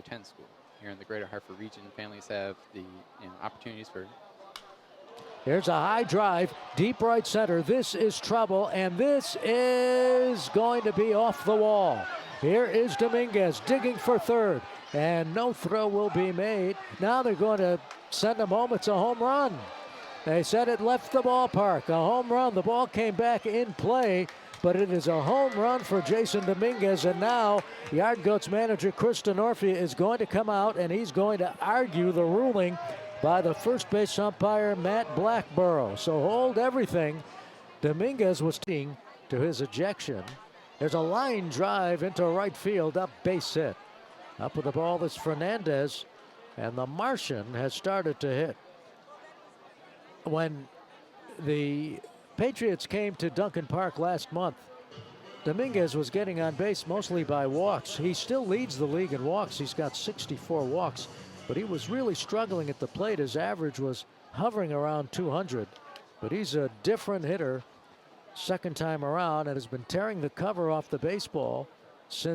the 10 school. Here in the greater Hartford region, families have the opportunities for. Here's a high drive, deep right center. This is trouble, and this is going to be off the wall. Here is Dominguez digging for third, and no throw will be made. Now they're going to send him home. It's a home run. They said it left the ballpark. A home run. The ball came back in play, but it is a home run for Jasson Dominguez. And now YardGoats manager Chris Denorfia is going to come out, and he's going to argue the ruling by the first base umpire, Matt Blackborough. So hold everything. Dominguez was sticking to his ejection. There's a line drive into right field, up base hit. Up with the ball, this Fernandez, and the Martian has started to hit. When the Patriots came to Duncan Park last month, Dominguez was getting on base mostly by walks. He still leads the league in walks. He's got 64 walks, but he was really struggling at the plate. His average was hovering around 200, but he's a different hitter second time around and has been tearing the cover off the baseball since